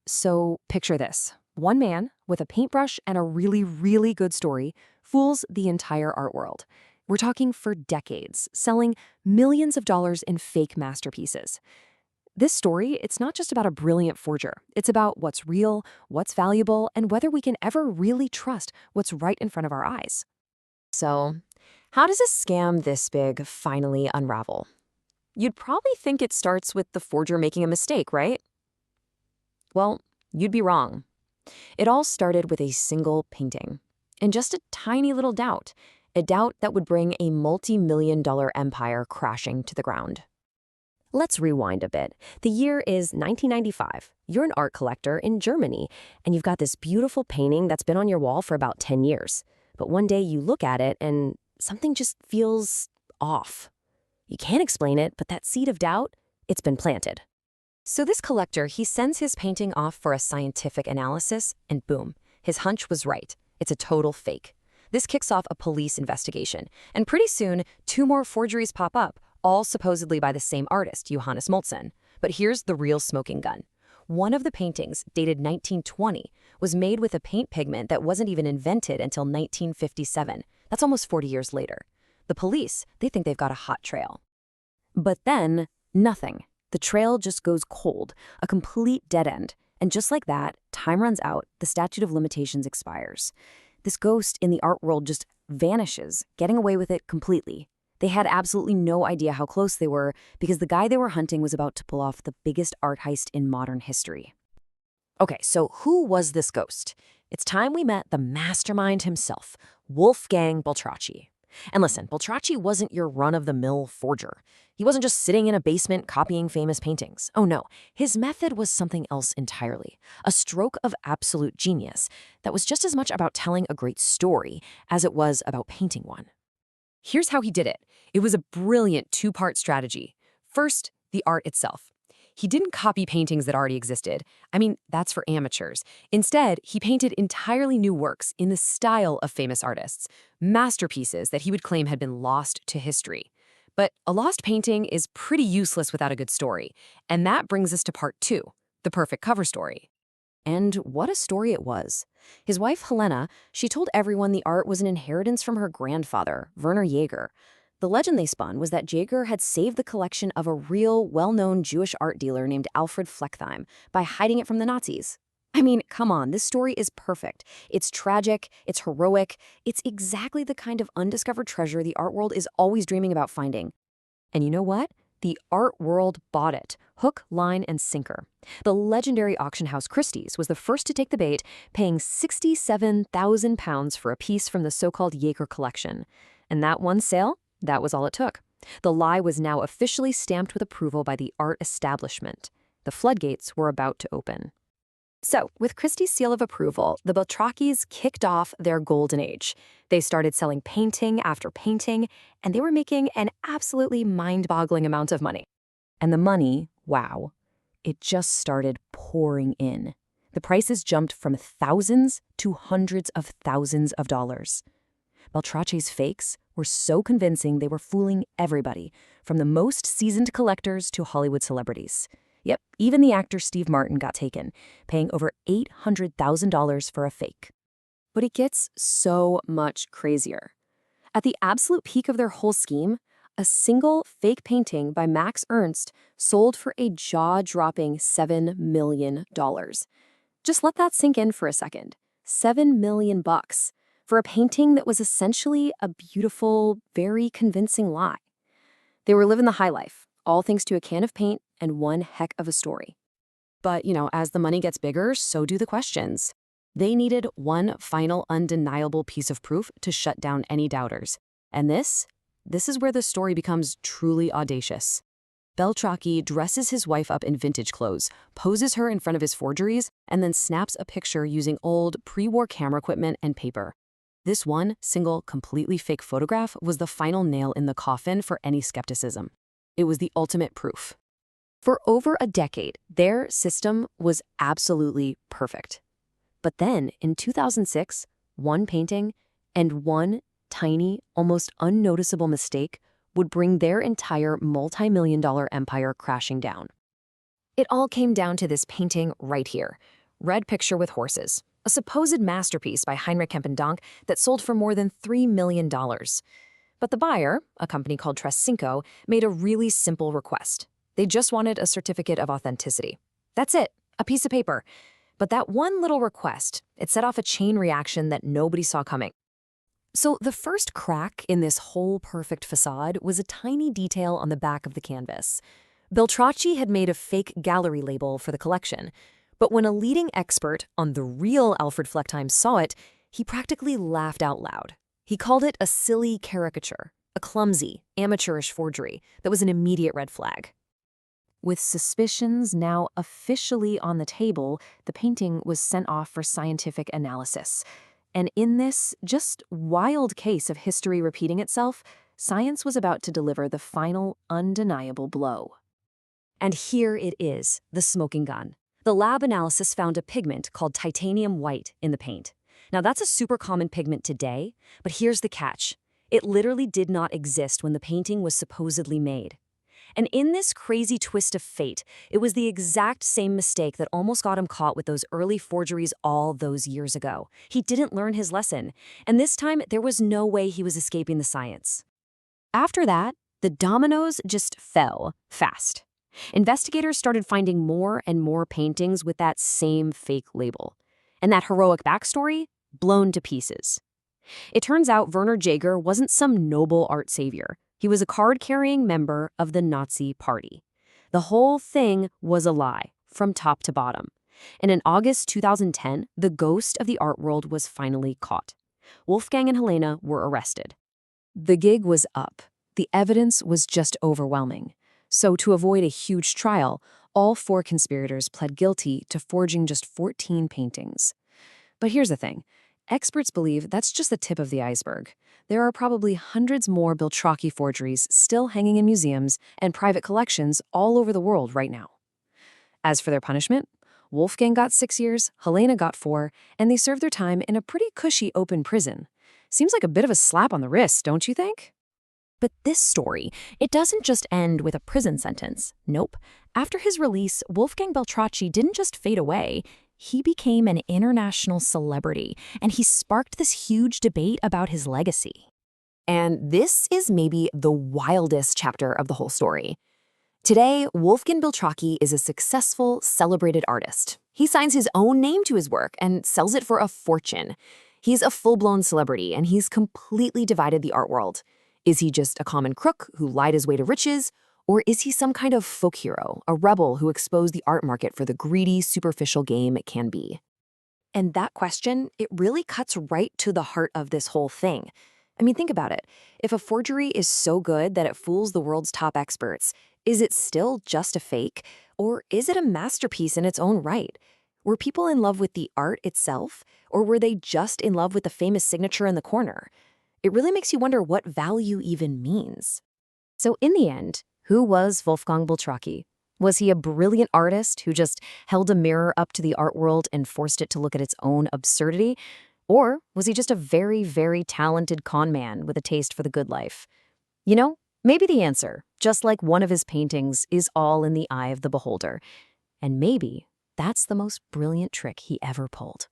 So picture this. One man with a paintbrush and a really, really good story fools the entire art world. We're talking for decades, selling millions of dollars in fake masterpieces. This story, it's not just about a brilliant forger. It's about what's real, what's valuable, and whether we can ever really trust what's right in front of our eyes. So, how does a scam this big finally unravel? You'd probably think it starts with the forger making a mistake, right? Well, you'd be wrong. It all started with a single painting and just a tiny little doubt, a doubt that would bring a multi-million-dollar empire crashing to the ground. Let's rewind a bit. The year is 1995. You're an art collector in Germany, and you've got this beautiful painting that's been on your wall for about 10 years. But one day you look at it and something just feels off. You can't explain it, but that seed of doubt, it's been planted. So this collector, he sends his painting off for a scientific analysis, and boom, his hunch was right. It's a total fake. This kicks off a police investigation, and pretty soon, two more forgeries pop up, all supposedly by the same artist, Johannes Moltzen. But here's the real smoking gun. One of the paintings, dated 1920, was made with a paint pigment that wasn't even invented until 1957. That's almost 40 years later. The police, they think they've got a hot trail. But then, nothing. The trail just goes cold, a complete dead end. And just like that, time runs out, the statute of limitations expires. This ghost in the art world just vanishes, getting away with it completely. They had absolutely no idea how close they were because the guy they were hunting was about to pull off the biggest art heist in modern history. Okay, so who was this ghost? It's time we met the mastermind himself, Wolfgang Beltracchi. And listen, Beltracchi wasn't your run-of-the-mill forger. He wasn't just sitting in a basement copying famous paintings. Oh no, his method was something else entirely. A stroke of absolute genius that was just as much about telling a great story as it was about painting one. Here's how he did it. It was a brilliant two-part strategy. First, the art itself. He didn't copy paintings that already existed. I mean, that's for amateurs. Instead, he painted entirely new works in the style of famous artists, masterpieces that he would claim had been lost to history. But a lost painting is pretty useless without a good story. And that brings us to part two, the perfect cover story. And what a story it was. His wife, Helena, she told everyone the art was an inheritance from her grandfather, Werner Jaeger. The legend they spun was that Jaeger had saved the collection of a real, well-known Jewish art dealer named Alfred Fleckheim by hiding it from the Nazis. I mean, come on, this story is perfect. It's tragic, it's heroic, it's exactly the kind of undiscovered treasure the art world is always dreaming about finding. And you know what? The art world bought it, hook, line, and sinker. The legendary auction house Christie's was the first to take the bait, paying £67,000 for a piece from the so-called Jaeger collection. And that one sale? That was all it took. The lie was now officially stamped with approval by the art establishment. The floodgates were about to open. So, with Christie's seal of approval, the Beltracchis kicked off their golden age. They started selling painting after painting, and they were making an absolutely mind-boggling amount of money. And the money, wow, it just started pouring in. The prices jumped from thousands to hundreds of thousands of dollars. Beltracchi's fakes were so convincing they were fooling everybody, from the most seasoned collectors to Hollywood celebrities. Yep, even the actor Steve Martin got taken, paying over $800,000 for a fake. But it gets so much crazier. At the absolute peak of their whole scheme, a single fake painting by Max Ernst sold for a jaw-dropping $7 million. Just let that sink in for a second. $7 million for a painting that was essentially a beautiful, very convincing lie. They were living the high life, all thanks to a can of paint and one heck of a story. But, as the money gets bigger, so do the questions. They needed one final undeniable piece of proof to shut down any doubters. And this is where the story becomes truly audacious. Beltracchi dresses his wife up in vintage clothes, poses her in front of his forgeries, and then snaps a picture using old pre-war camera equipment and paper. This one single, completely fake photograph was the final nail in the coffin for any skepticism. It was the ultimate proof. For over a decade, their system was absolutely perfect. But then, in 2006, one painting and one tiny, almost unnoticeable mistake would bring their entire multi-million-dollar empire crashing down. It all came down to this painting right here. Red picture with horses. A supposed masterpiece by Heinrich Kempendonck that sold for more than $3 million. But the buyer, a company called Trescinco, made a really simple request. They just wanted a certificate of authenticity. That's it, a piece of paper. But that one little request, it set off a chain reaction that nobody saw coming. So the first crack in this whole perfect facade was a tiny detail on the back of the canvas. Beltracchi had made a fake gallery label for the collection, but when a leading expert on the real Alfred Fleckheim saw it, he practically laughed out loud. He called it a silly caricature, a clumsy, amateurish forgery that was an immediate red flag. With suspicions now officially on the table, the painting was sent off for scientific analysis. And in this just wild case of history repeating itself, science was about to deliver the final, undeniable blow. And here it is, the smoking gun. The lab analysis found a pigment called titanium white in the paint. Now that's a super common pigment today, but here's the catch. It literally did not exist when the painting was supposedly made. And in this crazy twist of fate, it was the exact same mistake that almost got him caught with those early forgeries all those years ago. He didn't learn his lesson, and this time there was no way he was escaping the science. After that, the dominoes just fell fast. Investigators started finding more and more paintings with that same fake label. And that heroic backstory, blown to pieces. It turns out Werner Jaeger wasn't some noble art savior. He was a card-carrying member of the Nazi Party. The whole thing was a lie, from top to bottom. And in August 2010, the ghost of the art world was finally caught. Wolfgang and Helena were arrested. The gig was up. The evidence was just overwhelming. So to avoid a huge trial, all 4 conspirators pled guilty to forging just 14 paintings. But here's the thing. Experts believe that's just the tip of the iceberg. There are probably hundreds more Beltracchi forgeries still hanging in museums and private collections all over the world right now. As for their punishment, Wolfgang got 6 years, Helena got 4, and they served their time in a pretty cushy open prison. Seems like a bit of a slap on the wrist, don't you think? But this story, it doesn't just end with a prison sentence. Nope. After his release, Wolfgang Beltracchi didn't just fade away. He became an international celebrity, and he sparked this huge debate about his legacy. And this is maybe the wildest chapter of the whole story. Today, Wolfgang Beltracchi is a successful, celebrated artist. He signs his own name to his work and sells it for a fortune. He's a full-blown celebrity, and he's completely divided the art world. Is he just a common crook who lied his way to riches? Or is he some kind of folk hero, a rebel who exposed the art market for the greedy, superficial game it can be? And that question, it really cuts right to the heart of this whole thing. I mean, think about it. If a forgery is so good that it fools the world's top experts, is it still just a fake? Or is it a masterpiece in its own right? Were people in love with the art itself? Or were they just in love with the famous signature in the corner? It really makes you wonder what value even means. So in the end, who was Wolfgang Beltracchi? Was he a brilliant artist who just held a mirror up to the art world and forced it to look at its own absurdity? Or was he just a very, very talented con man with a taste for the good life? You know, maybe the answer, just like one of his paintings, is all in the eye of the beholder. And maybe that's the most brilliant trick he ever pulled.